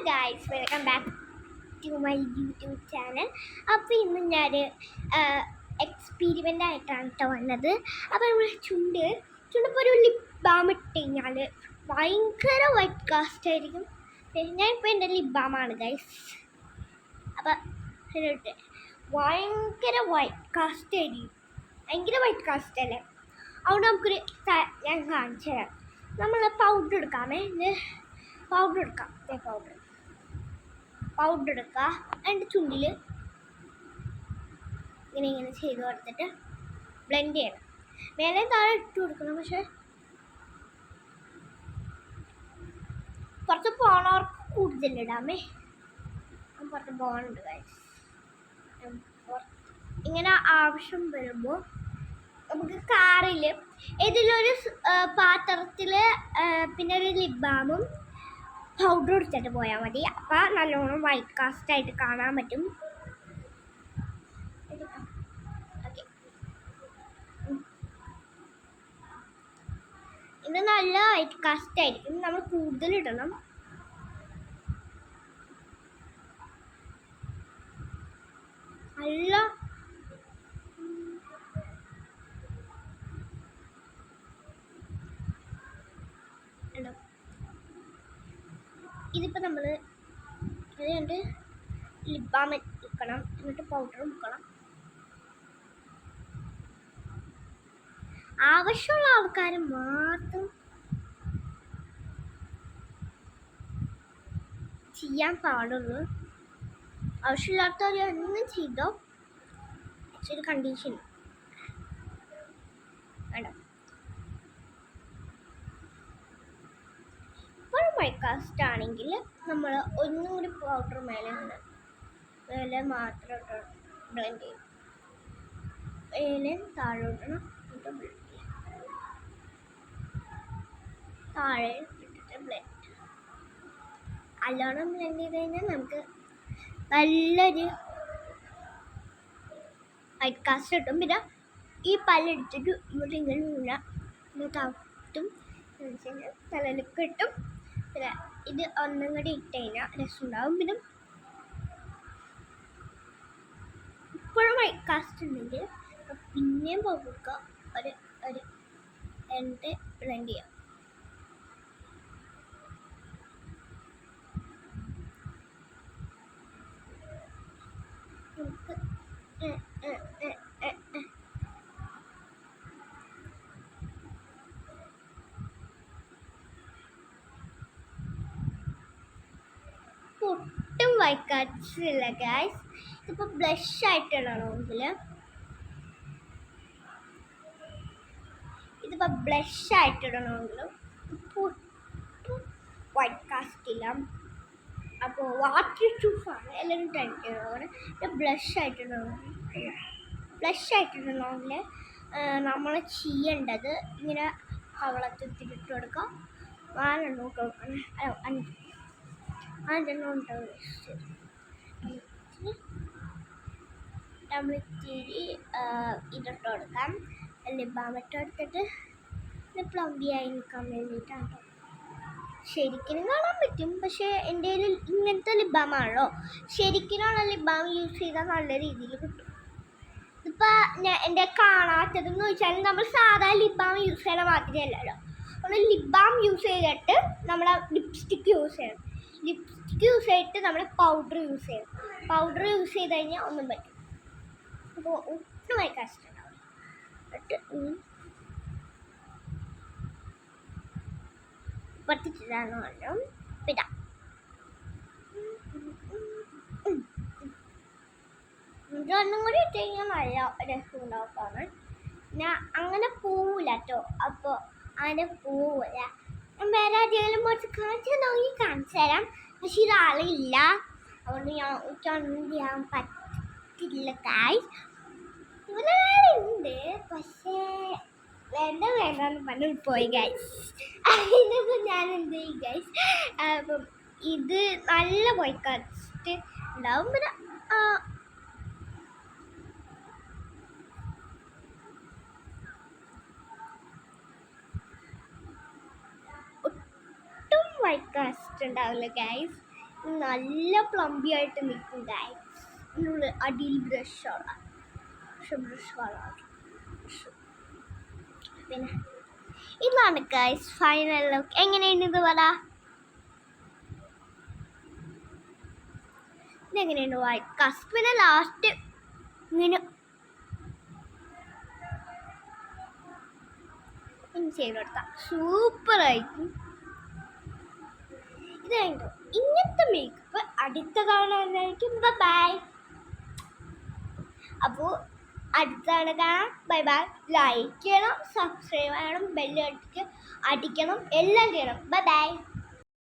Guys, welcome back to my YouTube channel. അപ്പോൾ ഇന്ന് ഞാൻ എക്സ്പീരിമെൻ്റ് ആയിട്ടാണ് കേട്ടോ വന്നത്. അപ്പോൾ നമ്മൾ ചുണ്ടിപ്പോൾ ഒരു ലിപ് ബാം ഇട്ട് കഴിഞ്ഞാൽ ഭയങ്കര വൈറ്റ് കാസ്റ്റ് ആയിരിക്കും. ഞാനിപ്പോൾ എൻ്റെ ലിപ് ബാമാണ് ഗൈസ്. അപ്പോൾ ഭയങ്കര വൈറ്റ് കാസ്റ്റ് ആയിരിക്കും. ഭയങ്കര വൈറ്റ് കാസ്റ്റ് അല്ലേ? അതുകൊണ്ട് നമുക്കൊരു ഞാൻ കാണിച്ചു തരാം. നമ്മൾ പൗഡർ എടുക്കാമേ. പൗഡർ എടുക്കാം. പൗഡർ എടുക്കുക. അതിൻ്റെ ചുണ്ടിൽ ഇങ്ങനെ ചെയ്ത് കൊടുത്തിട്ട് ബ്ലെൻഡ് ചെയ്യണം. മേലെ താഴെ ഇട്ട് കൊടുക്കണം. പക്ഷെ പുറത്ത് പോണവർക്ക് കൂടുതലിടാമേ. പുറത്ത് പോകാനുണ്ട് ഗൈസ്. ഇങ്ങനെ ആവശ്യം വരുമ്പോൾ നമുക്ക് കാറിൽ ഏതിലൊരു പാത്രത്തിൽ പിന്നെ ഒരു ലിപ് ബാമും പൗഡർ എടുത്തിട്ട് പോയാൽ മതി. അപ്പം നല്ലോണം വൈറ്റ് കാസ്റ്റ് ആയിട്ട് കാണാൻ പറ്റും. ഓക്കെ, ഇത് നല്ല വൈറ്റ് കാസ്റ്റ് ആയിരിക്കും. നമ്മൾ കൂടുതൽ ഇടണം. നല്ല ഇതിപ്പോൾ നമ്മൾ അതുകൊണ്ട് ലിപ് ബാം മുക്കണം, എന്നിട്ട് പൗഡർ മുക്കണം. ആവശ്യമുള്ള ആൾക്കാർ മാത്രം ചെയ്യാൻ പാടുള്ളൂ. ആവശ്യമില്ലാത്തവർ ഒന്നും ചെയ്തോ. ഒരു കണ്ടീഷൻ വേണം. വൈറ്റ് കാസ്റ്റ് ആണെങ്കിൽ നമ്മൾ ഒന്നും കൂടി പൗഡർ മേലെ മാത്രം ബ്ലെൻഡ് ചെയ്യും. മേലെ താഴെ ഇടണം, എന്നിട്ട് ബ്ലെൻഡ് ചെയ്യും. താഴെ ഇട്ടിട്ട് ബ്ലെൻഡ്. നല്ലോണം ബ്ലെൻഡ് ചെയ്ത് കഴിഞ്ഞാൽ നമുക്ക് നല്ലൊരു വൈറ്റ് കാസ്റ്റ് കിട്ടും. പിന്നെ ഈ പല്ലെടുത്തിട്ട് ഇങ്ങോട്ട് താത്തും തലയിൽ കിട്ടും. പിന്നെ ഇത് ഒന്നും കൂടി ഇട്ട് കഴിഞ്ഞാൽ രസമുണ്ടാവും. പിന്നെ ഇപ്പോഴും വൈറ്റ് കാസ്റ്റ് ഉണ്ടെങ്കിൽ പിന്നെയും കൊടുക്കുക. ഒരു രണ്ട് ബ്ലെൻഡ് ചെയ്യാം. നമുക്ക് ഒട്ടും വൈറ്റ് കാസ്റ്റ് ഇല്ല ഗൈസ്. ഇതിപ്പോൾ ബ്ലഷ് ആയിട്ടിടണമെങ്കിൽ ഒട്ടും വൈറ്റ് കാസ്റ്റ് ഇല്ല. അപ്പോൾ വാട്ടർ പ്രൂഫാണ്, എല്ലാവരും ട്രൈ ചെയ്യണം. ബ്ലഷ് ആയിട്ടിടണമെങ്കിൽ നമ്മൾ ചെയ്യേണ്ടത് ഇങ്ങനെ കവളത്തിട്ട് കൊടുക്കാം. 4 എണ്ണം കൊടുക്കണം. 5 എണ്ണം ഉണ്ടാവും. നമ്മളിത്തിരി ഇതിട്ട് കൊടുക്കാം. ലിപ് ബാം ഇട്ട് കൊടുത്തിട്ട് പ്ലംബി ആയി നിൽക്കാൻ വേണ്ടിയിട്ടാണ്. ശരിക്കും കാണാൻ പറ്റും. പക്ഷേ എൻ്റെ കയ്യിൽ ഇങ്ങനത്തെ ലിപ് ബാമാണല്ലോ. ശരിക്കുള്ള ലിപ് ബാം യൂസ് ചെയ്താൽ നല്ല രീതിയിൽ കിട്ടും. ഇതിപ്പോൾ എൻ്റെ കാണാത്തതെന്ന് വെച്ചാൽ നമ്മൾ സാധാ ലിപ് ബാം യൂസ് ചെയ്യണ മാത്രമല്ലല്ലോ. നമ്മൾ ലിപ് ബാം യൂസ് ചെയ്തിട്ട് നമ്മൾ ലിപ്സ്റ്റിക്ക് യൂസ് ചെയ്യണം. ലിപ്സ്റ്റിക്ക് യൂസ് ചെയ്തിട്ട് നമ്മൾ പൗഡർ യൂസ് ചെയ്യണം. പൗഡർ യൂസ് ചെയ്ത് കഴിഞ്ഞാൽ ഒന്നും പറ്റും. അപ്പോൾ ഒട്ടുമായി കഷ്ടമുണ്ടാവും. പറ്റിച്ചിട്ടാണ് പറഞ്ഞു. പിന്നെ ഒന്നും കൂടി ഇട്ട് കഴിഞ്ഞാൽ നല്ല രസം ഉണ്ടാവും കാണാൻ. ഞാൻ അങ്ങനെ പോവില്ല കേട്ടോ. അപ്പോൾ അങ്ങനെ പോവില്ല. ഞാൻ വേറെ ആരെങ്കിലും കുറച്ച് കാണിച്ചു തരാം. പക്ഷെ ഇതാളില്ല, അതുകൊണ്ട് ഒന്നും ചെയ്യാൻ പറ്റില്ല ഗൈസ്. ഇവരുണ്ട്, പക്ഷേ വേണ്ടെന്ന് പറഞ്ഞു പോയി ഗൈസ്. അതിനിപ്പോൾ ഞാൻ എന്ത് ചെയ്യും ഗൈസ്? അപ്പം ഇത് നല്ല വൈറ്റ് കാസ്റ്റ് ഉണ്ടാവും. പിന്നെ ഒട്ടും വൈറ്റ് കാസ്റ്റ് ഉണ്ടാവില്ല ഗൈസ്. നല്ല പ്ലംബി ആയിട്ട് നിൽക്കും ഗൈസ്. ഇതിനുള്ള അടിയിൽ ബ്രഷാണ്, ബ്രഷ് കളറാണ്. പിന്നെ ഇതാണ് ഗൈസ് ഫൈനൽ ലുക്ക്. എങ്ങനെയുണ്ട് ഇത് പറ? ഇതെങ്ങനെയുണ്ട് വൈറ്റ് കാസ്റ്റ്? പിന്നെ ലാസ്റ്റ് ഇങ്ങനെ ചെയ്ത് കൊടുത്താൽ സൂപ്പറായിരിക്കും. ഇതായിട്ട് ഇങ്ങനത്തെ മേക്കപ്പ് അടുത്ത കാണാനായിരിക്കും. ബൈ. അപ്പോൾ അടുത്താണ് കാണാം. Bye bye. ലൈക്ക് ചെയ്യണം, സബ്സ്ക്രൈബ് ചെയ്യണം, ബെല്ല് അടിക്കണം, എല്ലാം ചെയ്യണം. Bye bye.